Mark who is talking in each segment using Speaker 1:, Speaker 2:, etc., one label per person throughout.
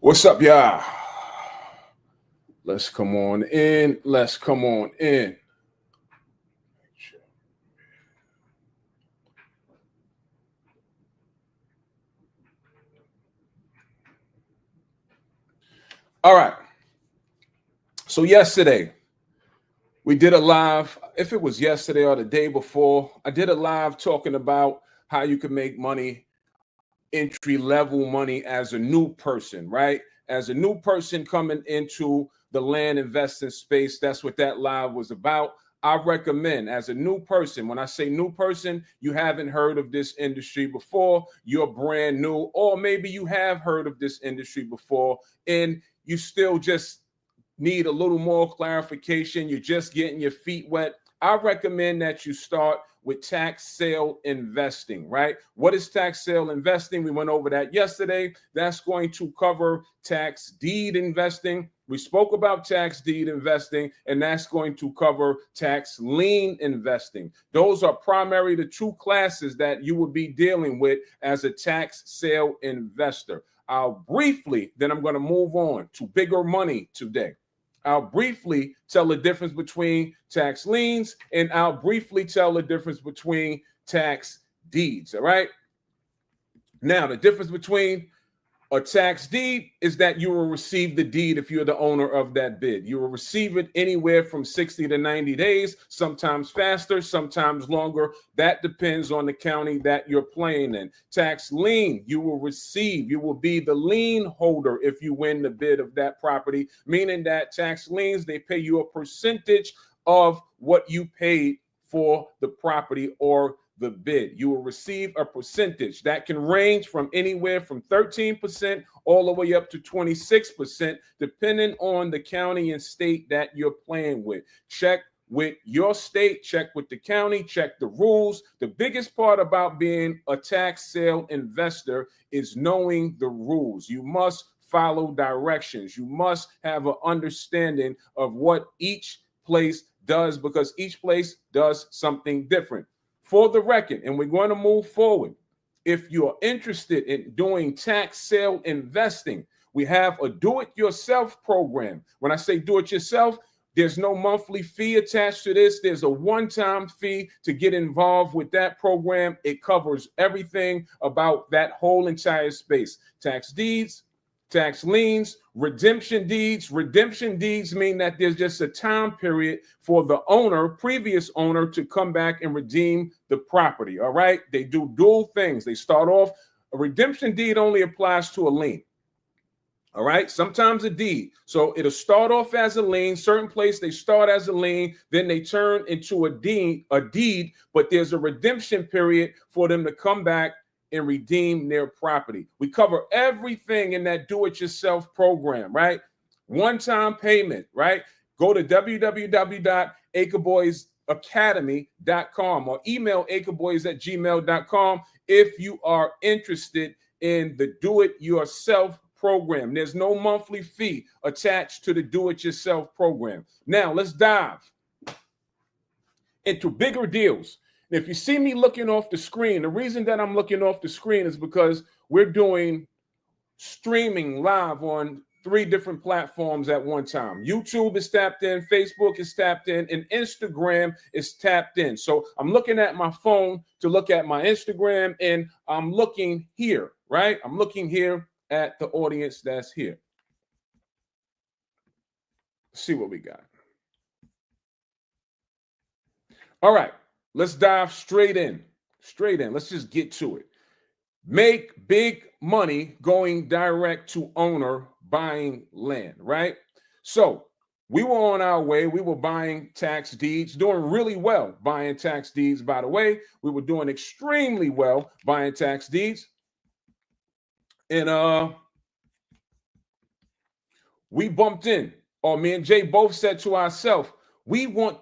Speaker 1: What's up, y'all? Let's come on in. Let's come on in. All right. So yesterday we did a live. If it was yesterday or the day before, I did a live talking about how you can make money, entry level money as a new person, right? As a new person coming into the land investing space, that's what that live was about. I recommend, as a new person, when I say new person, you haven't heard of this industry before, you're brand new, or maybe you have heard of this industry before and you still just need a little more clarification, you're just getting your feet wet. I recommend that you start with tax sale investing, right? What is tax sale investing? We went over that yesterday. That's going to cover tax deed investing. We spoke about tax deed investing, and that's going to cover tax lien investing. Those are primarily the two classes that you would be dealing with as a tax sale investor. I'll briefly, then I'm going to move on to bigger money today. I'll briefly tell the difference between tax liens, and I'll briefly tell the difference between tax deeds. All right. Now, the difference between a tax deed is that you will receive the deed if you're the owner of that bid. You will receive it anywhere from 60 to 90 days, sometimes faster, sometimes longer. That depends on the county that you're playing in. Tax lien, you will be the lien holder if you win the bid of that property, meaning that tax liens, they pay you a percentage of what you paid for the property or the bid. You will receive a percentage that can range from anywhere from 13% all the way up to 26%, depending on the county and state that you're playing with. Check with your state, check with the county, check the rules. The biggest part about being a tax sale investor is knowing the rules. You must follow directions. You must have an understanding of what each place does, because each place does something different. For the record, and we're going to move forward, if you're interested in doing tax sale investing, we have a do-it-yourself program. When I say do-it-yourself, there's no monthly fee attached to this. There's a one-time fee to get involved with that program. It covers everything about that whole entire space. Tax deeds, tax liens, redemption deeds. Redemption deeds mean that there's just a time period for the previous owner, to come back and redeem the property. All right. They do dual things. They start off, a redemption deed only applies to a lien. All right. Sometimes a deed. So it'll start off as a lien. Certain place they start as a lien, then they turn into a deed, but there's a redemption period for them to come back and redeem their property. We cover everything in that do-it-yourself program, right? One-time payment, right? Go to www.acreboysacademy.com or email acreboys@gmail.com if you are interested in the do-it-yourself program. There's no monthly fee attached to the do-it-yourself program. Now, let's dive into bigger deals. If you see me looking off the screen, the reason that I'm looking off the screen is because we're doing streaming live on 3 different platforms at one time. YouTube is tapped in, Facebook is tapped in, and Instagram is tapped in. So I'm looking at my phone to look at my Instagram, and I'm looking here, right? I'm looking here at the audience that's here. Let's see what we got. All right. Let's dive straight in. Let's just get to it. Make big money going direct to owner buying land, right? So we were on our way. We were buying tax deeds, doing really well buying tax deeds, by the way. We were doing extremely well buying tax deeds. And we bumped in, or me and Jay both said to ourselves,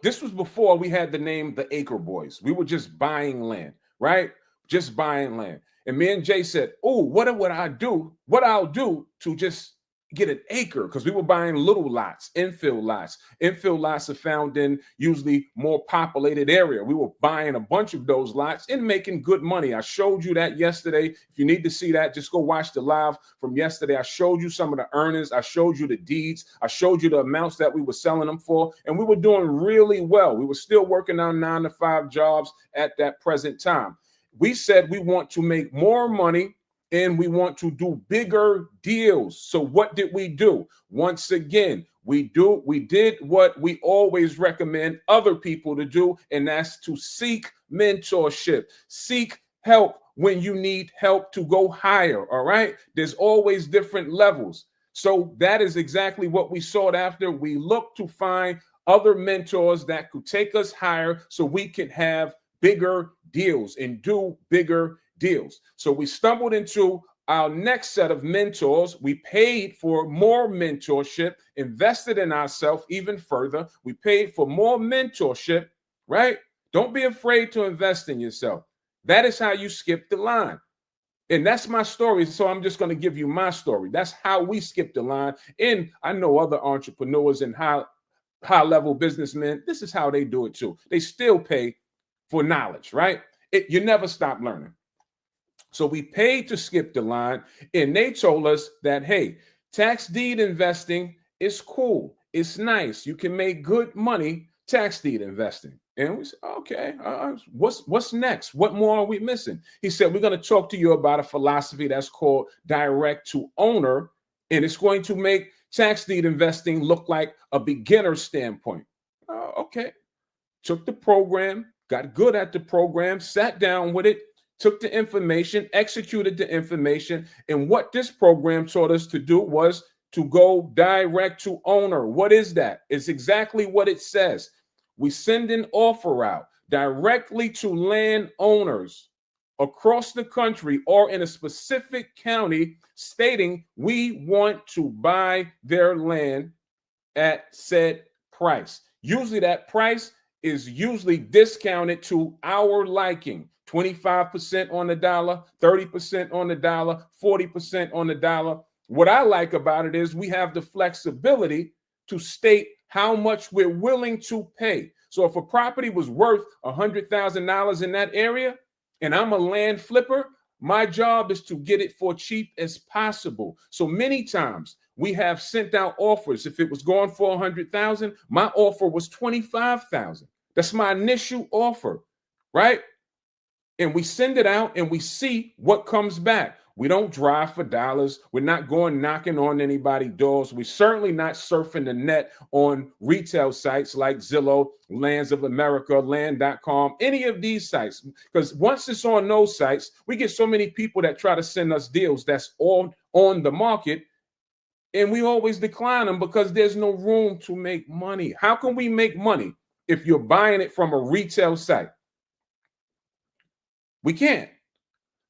Speaker 1: this was before we had the name the Acre Boys. We were just buying land, right? Just buying land. And me and Jay said, oh, what would I do? What I'll do to just get an acre because we were buying little lots, infill lots. Infill lots are found in usually more populated area. We were buying a bunch of those lots and making good money. I showed you that yesterday. If you need to see that, just go watch the live from yesterday. I showed you some of the earnings. I showed you the deeds. I showed you the amounts that we were selling them for, and we were doing really well. We were still working on 9-to-5 jobs at that present time. We said we want to make more money and we want to do bigger deals. So what did we do? Once again, we did what we always recommend other people to do, and that's to seek mentorship, seek help when you need help to go higher. All right. There's always different levels. So that is exactly what we sought after. We looked to find other mentors that could take us higher so we can have bigger deals and do bigger deals. So we stumbled into our next set of mentors. We paid for more mentorship, invested in ourselves even further. We paid for more mentorship, right? Don't be afraid to invest in yourself. That is how you skip the line. And that's my story. So I'm just going to give you my story. That's how we skip the line. And I know other entrepreneurs and high-level businessmen, this is how they do it too. They still pay for knowledge, right? You never stop learning. So we paid to skip the line, and they told us that, hey, tax deed investing is cool. It's nice. You can make good money tax deed investing. And we said, okay, what's next? What more are we missing? He said, we're going to talk to you about a philosophy that's called direct to owner, and it's going to make tax deed investing look like a beginner standpoint. Okay. Took the program, got good at the program, sat down with it, took the information, executed the information. And what this program taught us to do was to go direct to owner. What is that? It's exactly what it says. We send an offer out directly to landowners across the country or in a specific county stating we want to buy their land at said price. Usually that price is usually discounted to our liking. 25% on the dollar, 30% on the dollar, 40% on the dollar. What I like about it is we have the flexibility to state how much we're willing to pay. So if a property was worth $100,000 in that area and I'm a land flipper, my job is to get it for cheap as possible. So many times we have sent out offers. If it was going for 100,000, my offer was 25,000. That's my initial offer, right? And we send it out and we see what comes back. We don't drive for dollars. We're not going knocking on anybody's doors. We're certainly not surfing the net on retail sites like Zillow, Lands of America, Land.com, any of these sites. Because once it's on those sites, we get so many people that try to send us deals that's all on the market. And we always decline them because there's no room to make money. How can we make money if you're buying it from a retail site? We can't.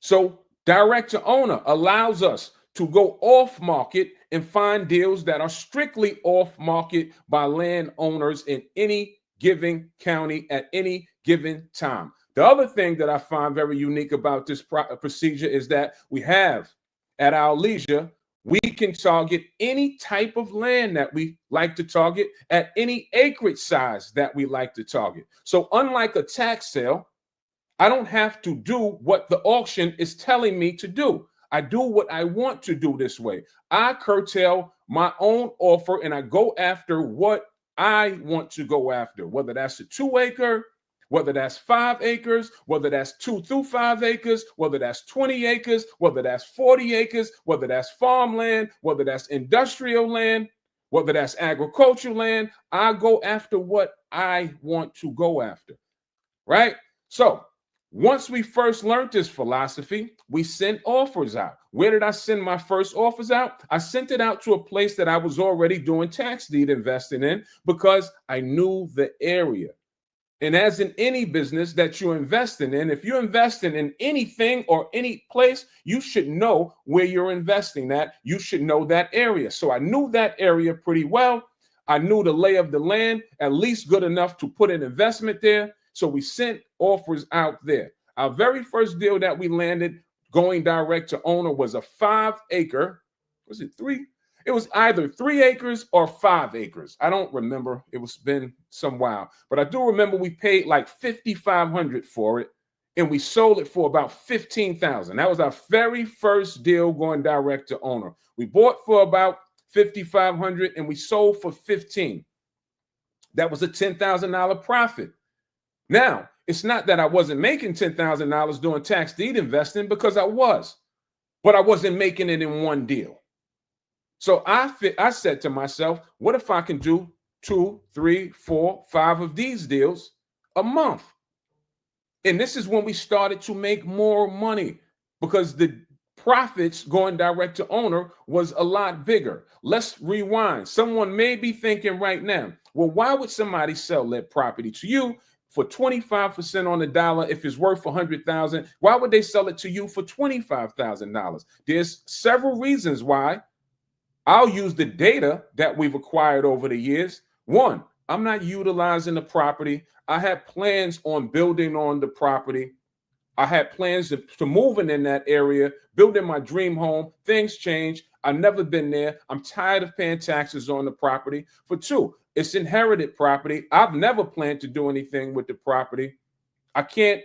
Speaker 1: So direct to owner allows us to go off market and find deals that are strictly off market by landowners in any given county at any given time. The other thing that I find very unique about this procedure is that we have at our leisure, we can target any type of land that we like to target at any acreage size that we like to target. So unlike a tax sale, I don't have to do what the auction is telling me to do. I do what I want to do this way. I curtail my own offer and I go after what I want to go after, whether that's a 2-acre, whether that's 5 acres, whether that's 2 through 5 acres, whether that's 20 acres, whether that's 40 acres, whether that's farmland, whether that's industrial land, whether that's agricultural land. I go after what I want to go after, right? So once we first learned this philosophy, we sent offers out. Where did I send my first offers out? I sent it out to a place that I was already doing tax deed investing in because I knew the area. And as in any business that you're investing in, if you're investing in anything or any place, you should know where you're investing at. You should know that area. So I knew that area pretty well. I knew the lay of the land, at least good enough to put an investment there. So we sent offers out there. Our very first deal that we landed going direct to owner was a 5-acre. Was it 3? It was either 3 acres or 5 acres. I don't remember. It was been some while, but I do remember we paid like $5,500 for it, and we sold it for about $15,000. That was our very first deal going direct to owner. We bought for about $5,500 and we sold for $15,000. That was a $10,000 profit. Now, it's not that I wasn't making $10,000 doing tax deed investing, because I was, but I wasn't making it in one deal. So I said to myself, what if I can do 2, 3, 4, 5 of these deals a month? And this is when we started to make more money, because the profits going direct to owner was a lot bigger. Let's rewind. Someone may be thinking right now, well, why would somebody sell their property to you for 25% on the dollar if it's worth $100,000? Why would they sell it to you for $25,000? There's several reasons why. I'll use the data that we've acquired over the years. One, I'm not utilizing the property. I had plans on building on the property. I had plans to moving in that area, building my dream home. Things change. I've never been there. I'm tired of paying taxes on the property. For two, it's inherited property. I've never planned to do anything with the property. I can't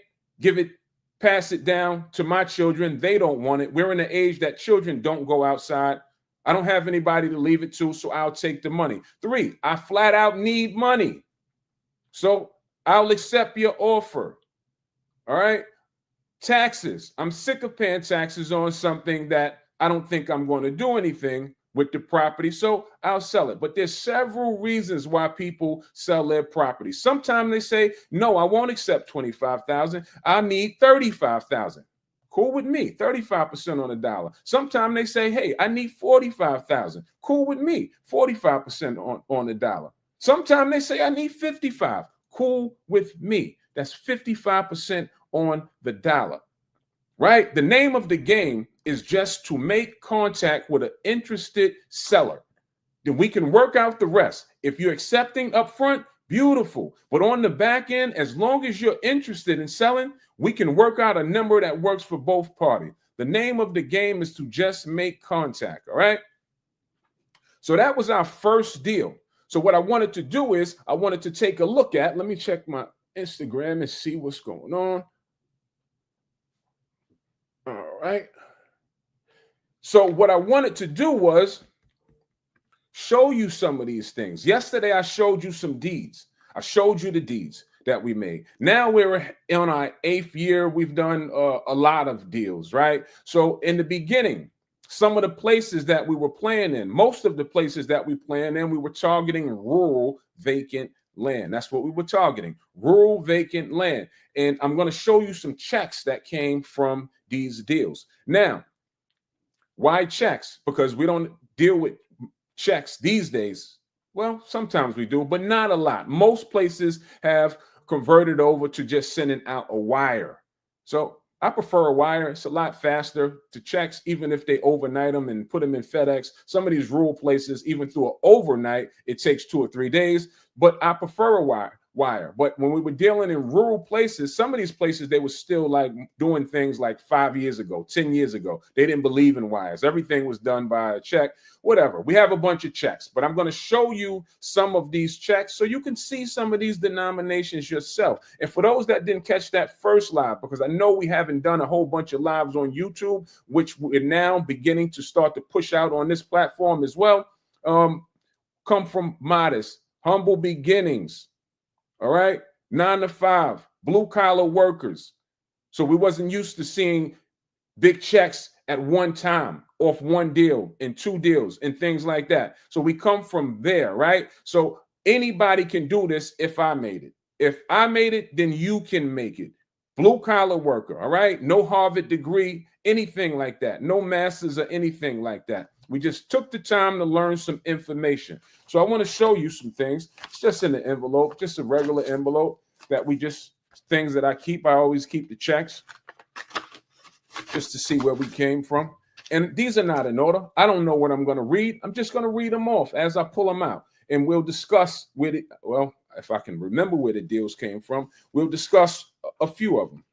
Speaker 1: pass it down to my children. They don't want it. We're in an age that children don't go outside. I don't have anybody to leave it to, so I'll take the money. 3, I flat out need money. So I'll accept your offer. All right. Taxes. I'm sick of paying taxes on something that I don't think I'm going to do anything with the property, so I'll sell it. But there's several reasons why people sell their property. Sometimes they say, no, I won't accept $25,000. I need $35,000. Cool with me, 35% on the dollar. Sometimes they say, hey, I need $45,000. Cool with me, 45% on the dollar. Sometimes they say I need $55,000. Cool with me. That's 55% on the dollar, right? The name of the game is just to make contact with an interested seller. Then we can work out the rest. If you're accepting up front, beautiful. But on the back end, as long as you're interested in selling, we can work out a number that works for both parties. The name of the game is to just make contact, all right? So that was our first deal. So what I wanted to do is I wanted to take a look at, let me check my Instagram and see what's going on. All right. So what I wanted to do was show you some of these things. Yesterday, I showed you some deeds. I showed you the deeds that we made. Now we're on our 8th year. We've done a lot of deals, right? So in the beginning, some of the places that we were playing in, most of the places that we playing in, we were targeting rural vacant land. That's what we were targeting, rural vacant land. And I'm going to show you some checks that came from these deals. Now, why checks? Because we don't deal with checks these days. Well, sometimes we do, but not a lot. Most places have converted over to just sending out a wire. So I prefer a wire. It's a lot faster to checks, even if they overnight them and put them in FedEx. Some of these rural places, even through an overnight, it takes 2 or 3 days, but I prefer a wire. But when we were dealing in rural places, some of these places, they were still like doing things like 5 years ago, 10 years ago. They didn't believe in wires. Everything was done by a check, whatever. We have a bunch of checks, but I'm going to show you some of these checks so you can see some of these denominations yourself. And for those that didn't catch that first live, because I know we haven't done a whole bunch of lives on YouTube, which we're now beginning to start to push out on this platform as well. Come from modest, humble beginnings. All right, 9 to 5, blue collar workers. So we wasn't used to seeing big checks at one time, off one deal and 2 deals and things like that. So we come from there, right? So anybody can do this if I made it. If I made it, then you can make it. Blue collar worker, all right? No Harvard degree, anything like that. No masters or anything like that. We just took the time to learn some information. So I want to show you some things. It's just in the envelope, just a regular envelope that things that I keep. I always keep the checks just to see where we came from. And these are not in order. I don't know what I'm going to read. I'm just going to read them off as I pull them out. And we'll discuss with it. Well, if I can remember where the deals came from, we'll discuss a few of them.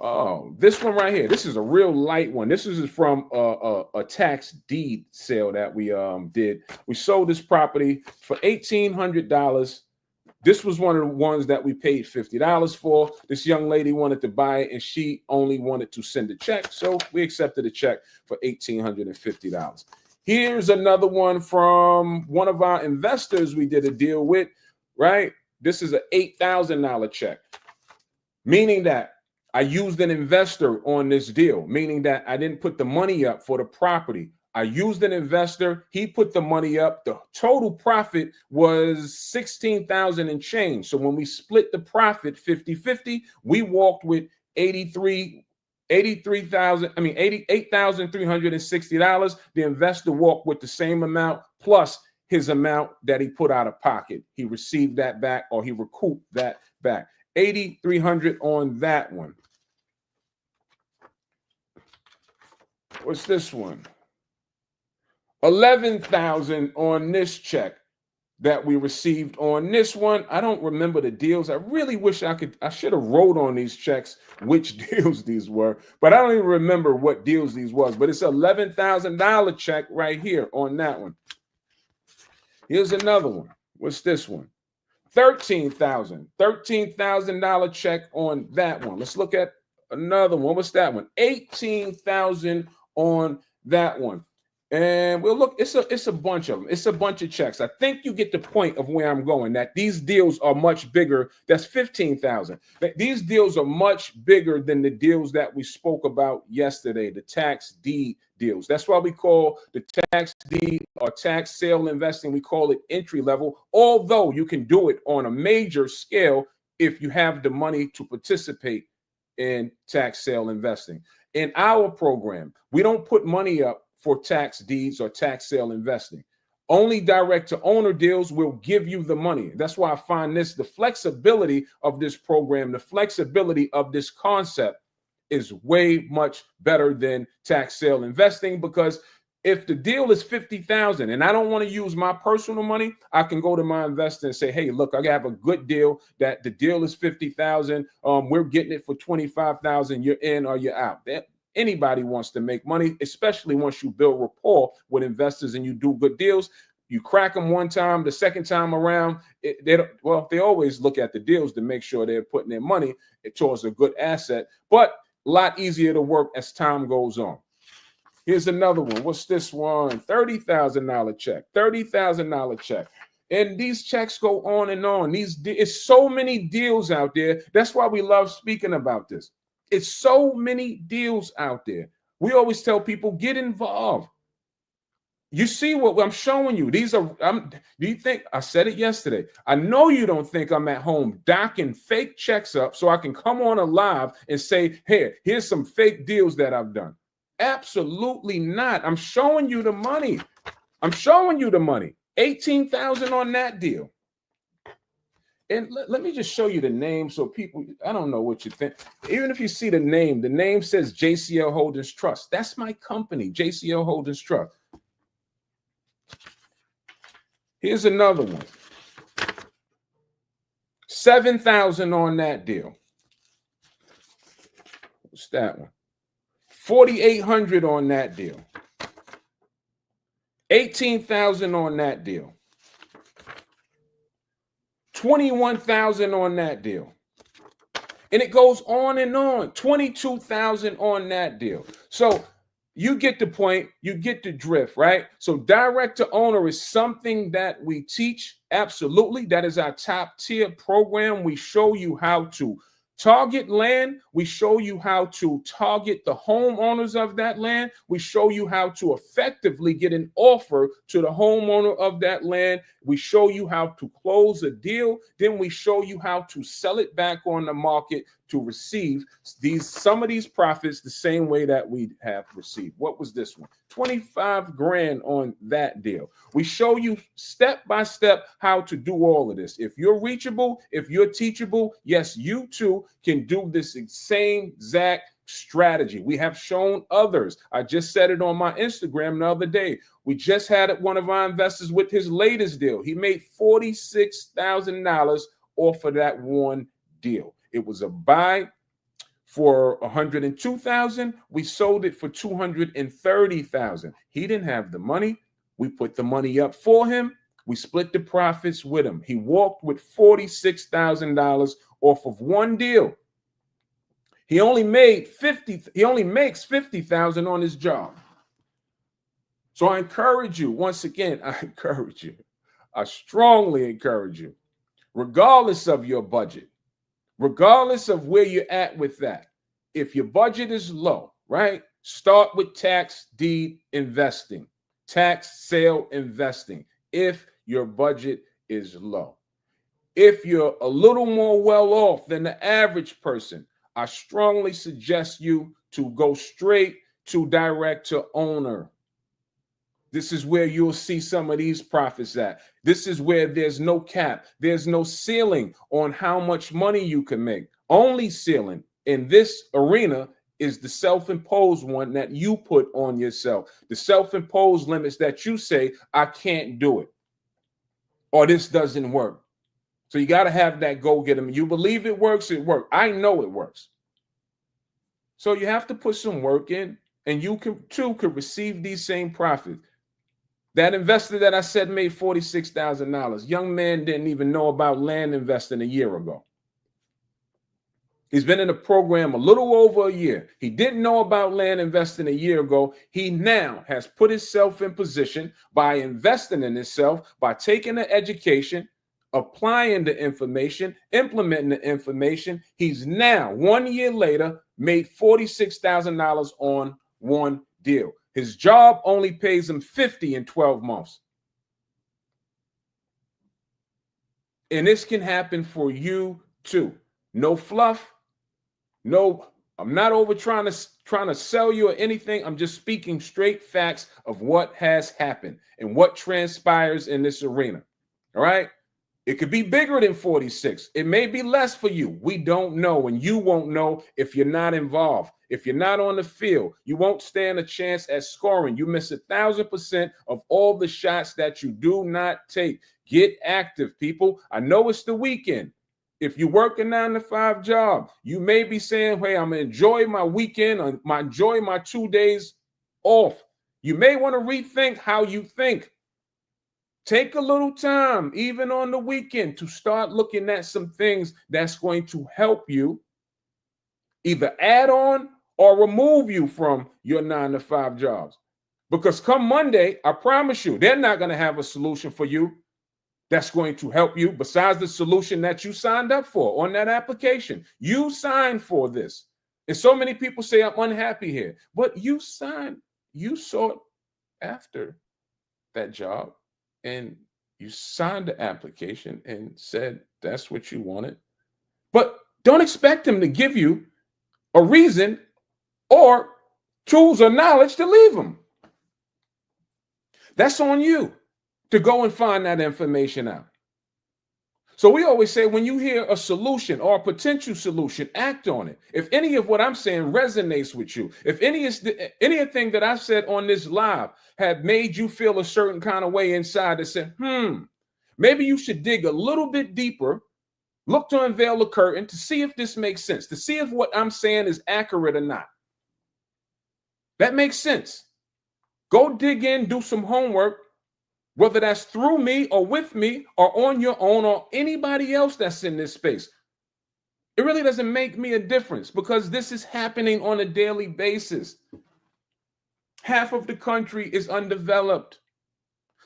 Speaker 1: Oh, this one right here. This is a real light one. This is from a tax deed sale that we did. We sold this property for $1,800. This was one of the ones that we paid $50 for. This young lady wanted to buy it, and she only wanted to send a check, so we accepted a check for $1,850. Here's another one from one of our investors we did a deal with, right? This is an $8,000 check, meaning that I used an investor on this deal, meaning that I didn't put the money up for the property. I used an investor. He put the money up. The total profit was $16,000 and change. So when we split the profit 50-50, we walked with $88,360. The investor walked with the same amount plus his amount that he put out of pocket. He received that back, or he recouped that back. $8,300 on that one. What's this one? $11,000 on this check that we received on this one. I don't remember the deals. I really wish I should have wrote on these checks which deals these were, but I don't even remember what deals these was. But it's $11,000 check right here on that one. Here's another one. What's this one? $13,000 check on that one. Let's look at another one. What's that one? $18,000 on that one. And we'll look, it's a bunch of them. It's a bunch of checks. I think you get the point of where I'm going, that these deals are much bigger. That's $15,000. These deals are much bigger than the deals that we spoke about yesterday, the tax deed deals. That's why we call the tax deed or tax sale investing, we call it entry level, although you can do it on a major scale if you have the money to participate in tax sale investing. In our program, we don't put money up for tax deeds or tax sale investing. Only direct to owner deals will give you the money. That's why I find the flexibility of this program, the flexibility of this concept is way much better than tax sale investing, because if the deal is $50,000 and I don't want to use my personal money, I can go to my investor and say, hey, look, I have a good deal that the deal is $50,000. We're getting it for $25,000. You're in or you're out. Anybody wants to make money, especially once you build rapport with investors and you do good deals. You crack them one time, the second time around, they always look at the deals to make sure they're putting their money towards a good asset, but a lot easier to work as time goes on. Here's another one. What's this one? $30,000 check. $30,000 check. And these checks go on and on. It's so many deals out there. That's why we love speaking about this. It's so many deals out there. We always tell people, get involved. You see what I'm showing you. Do you think, I said it yesterday, I know you don't think I'm at home docking fake checks up so I can come on a live and say, hey, here's some fake deals that I've done. Absolutely not. I'm showing you the money. I'm showing you the money. $18,000 on that deal. And let me just show you the name so people, I don't know what you think. Even if you see the name says JCL Holdings Trust. That's my company, JCL Holdings Trust. Here's another one. $7,000 on that deal. What's that one? $4,800 on that deal. $18,000 on that deal. $21,000 on that deal. And it goes on and on. $22,000 on that deal. So you get the point, you get the drift, right? So direct to owner is something that we teach. Absolutely. That is our top tier program. We show you how to target land. We show you how to target the homeowners of that land. We show you how to effectively get an offer to the homeowner of that land. We show you how to close a deal. Then we show you how to sell it back on the market to receive some of these profits the same way that we have received. What was this one? $25,000 on that deal. We show you step by step how to do all of this. If you're reachable, if you're teachable, yes, you too can do this same exact strategy. We have shown others. I just said it on my Instagram the other day. We just had one of our investors with his latest deal. He made $46,000 off of that one deal. It was a buy for 102,000. We sold it for 230,000. He didn't have the money. We put the money up for him. We split the profits with him. He walked with $46,000 off of one deal. He only makes 50,000 on his job. So I encourage you, once again, I strongly encourage you, regardless of your budget, regardless of where you're at with that, if your budget is low, right, start with tax deed investing, tax sale investing, if your budget is low. If you're a little more well off than the average person, I strongly suggest you to go straight to direct to owner. This is where you'll see some of these profits at. This is where there's no cap. There's no ceiling on how much money you can make. Only ceiling in this arena is the self-imposed one that you put on yourself. The self-imposed limits that you say, I can't do it, or this doesn't work. So you got to have that go-getter. You believe it works, it works. I know it works. So you have to put some work in, and you could receive these same profits. That investor that I said made $46,000. Young man didn't even know about land investing a year ago. He's been in the program a little over a year. He didn't know about land investing a year ago. He now has put himself in position by investing in himself, by taking the education, applying the information, implementing the information. He's now, 1 year later, made $46,000 on one deal. His job only pays him $50,000 in 12 months. And this can happen for you too. No fluff. No, I'm not over trying to sell you or anything. I'm just speaking straight facts of what has happened and what transpires in this arena. All right. It could be bigger than 46. It may be less for you. We don't know, and you won't know if you're not involved. If you're not on the field, you won't stand a chance at scoring. You miss 1,000% of all the shots that you do not take. Get active, people. I know it's the weekend. If you work a 9-to-5 job, you may be saying, hey, I'm going to enjoy my weekend, enjoy my 2 days off. You may want to rethink how you think. Take a little time, even on the weekend, to start looking at some things that's going to help you either add on or remove you from your 9-to-5 jobs. Because come Monday, I promise you, they're not going to have a solution for you that's going to help you besides the solution that you signed up for on that application. You signed for this. And so many people say, I'm unhappy here. But you sought after that job. And you signed the application and said that's what you wanted. But don't expect them to give you a reason or tools or knowledge to leave them. That's on you to go and find that information out. So we always say when you hear a solution or a potential solution, act on it. If any of what I'm saying resonates with you, if anything that I said on this live had made you feel a certain kind of way inside that said, maybe you should dig a little bit deeper, look to unveil the curtain to see if this makes sense, to see if what I'm saying is accurate or not. That makes sense. Go dig in, do some homework, whether that's through me or with me or on your own or anybody else that's in this space. It really doesn't make me a difference because this is happening on a daily basis. Half of the country is undeveloped.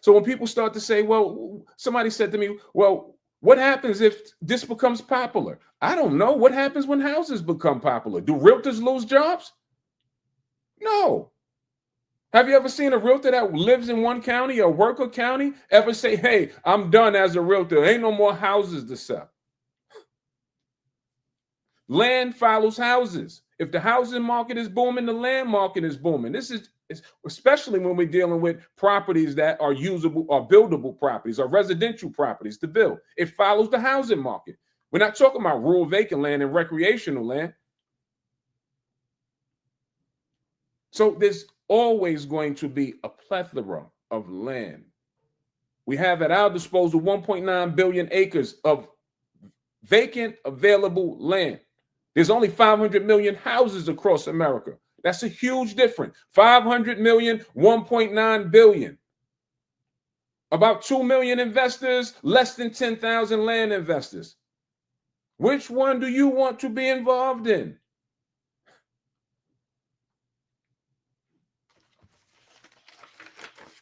Speaker 1: So when people start to say, well, somebody said to me, well, what happens if this becomes popular? I don't know. What happens when houses become popular? Do realtors lose jobs? No. Have you ever seen a realtor that lives in one county or work a county ever say, hey, I'm done as a realtor. Ain't no more houses to sell. Land follows houses. If the housing market is booming, the land market is booming. This is especially when we're dealing with properties that are usable or buildable properties or residential properties to build. It follows the housing market. We're not talking about rural vacant land and recreational land. So there's always going to be a plethora of land. We have at our disposal 1.9 billion acres of vacant available land There's only 500 million houses across America. That's a huge difference. 500 million, 1.9 billion. About 2 million investors, less than 10,000 land investors. Which one do you want to be involved in?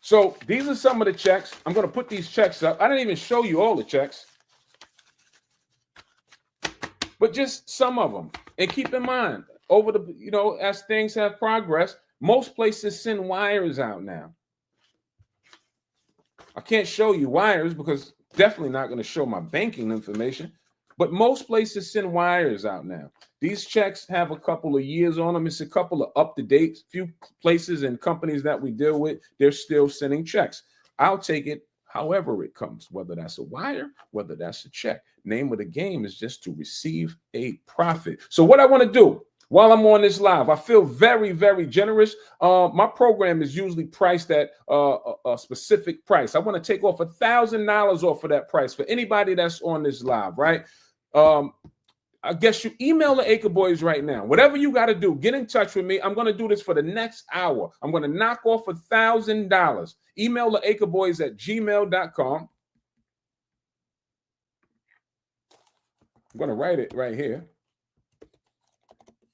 Speaker 1: So these are some of the checks. I'm going to put these checks up. I didn't even show you all the checks, but just some of them. And keep in mind, over the, as things have progressed, most places send wires out now. I can't show you wires because definitely not going to show my banking information, but most places send wires out now. These checks have a couple of years on them. It's a couple of up-to-date. Few places and companies that we deal with, they're still sending checks. I'll take it however it comes, whether that's a wire, whether that's a check. Name of the game is just to receive a profit. So what I want to do while I'm on this live, I feel very, very generous. My program is usually priced at a specific price. I want to take off $1,000 off of that price for anybody that's on this live, right? I guess you email the Acre Boys right now. Whatever you got to do, get in touch with me. I'm going to do this for the next hour. I'm going to knock off $1,000. Email the Acre Boys at gmail.com. I'm going to write it right here.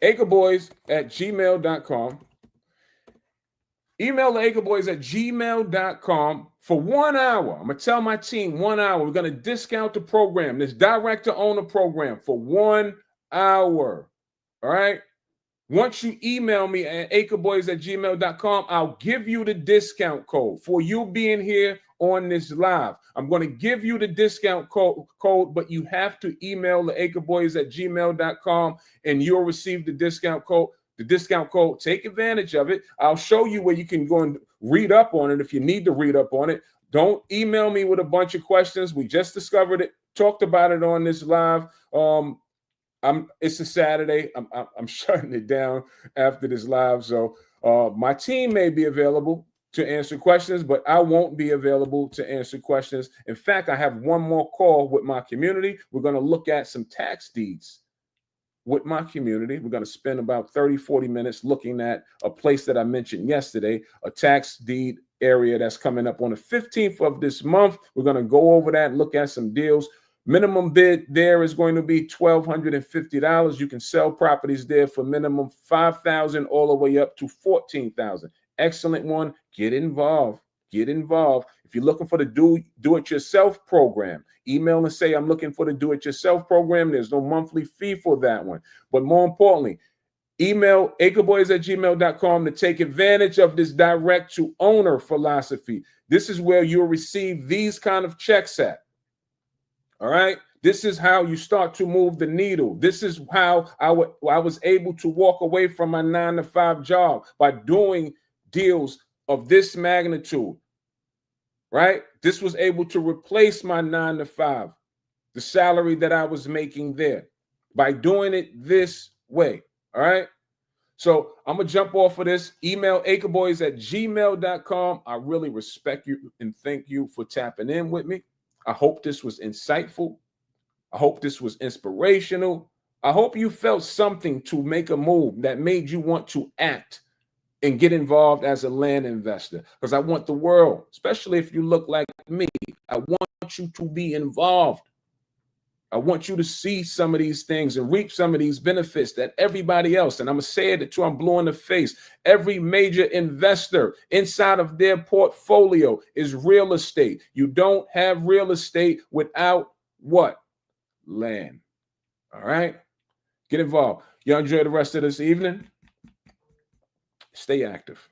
Speaker 1: Acreboys at gmail.com. Email the Acreboys at gmail.com for 1 hour. I'm going to tell my team 1 hour. We're going to discount the program, this direct-to-owner program, for 1 hour. All right? Once you email me at acreboys at gmail.com, I'll give you the discount code for you being here on this live. I'm going to give you the discount code, but you have to email the acreboys at gmail.com and you'll receive the discount code. The discount code, take advantage of it. I'll show you where you can go and read up on it if you need to read up on it. Don't email me with a bunch of questions. We just discovered it, talked about it on this live. It's a Saturday. I'm shutting it down after this live. So my team may be available to answer questions, but I won't be available to answer questions. In fact, I have one more call with my community. We're going to look at some tax deeds with my community. We're going to spend about 30, 40 minutes looking at a place that I mentioned yesterday, a tax deed area that's coming up on the 15th of this month. We're going to go over that and look at some deals. Minimum bid there is going to be $1,250. You can sell properties there for minimum $5,000 all the way up to $14,000. Excellent one. Get involved. Get involved. If you're looking for the do-it-yourself program, email and say, I'm looking for the do-it-yourself program. There's no monthly fee for that one. But more importantly, email acreboys at gmail.com to take advantage of this direct-to-owner philosophy. This is where you'll receive these kind of checks at. All right. This is how you start to move the needle. This is how I was able to walk away from my 9-to-5 job by doing deals of this magnitude. Right. This was able to replace my 9-to-5, the salary that I was making there, by doing it this way. All right. So I'm going to jump off of this. Email acreboys at gmail.com. I really respect you and thank you for tapping in with me. I hope this was insightful. I hope this was inspirational. I hope you felt something to make a move that made you want to act and get involved as a land investor. Because I want the world, especially if you look like me, I want you to be involved. I want you to see some of these things and reap some of these benefits that everybody else, and I'm going to say it until I'm blue in the face, every major investor inside of their portfolio is real estate. You don't have real estate without what? Land. All right? Get involved. Y'all enjoy the rest of this evening. Stay active.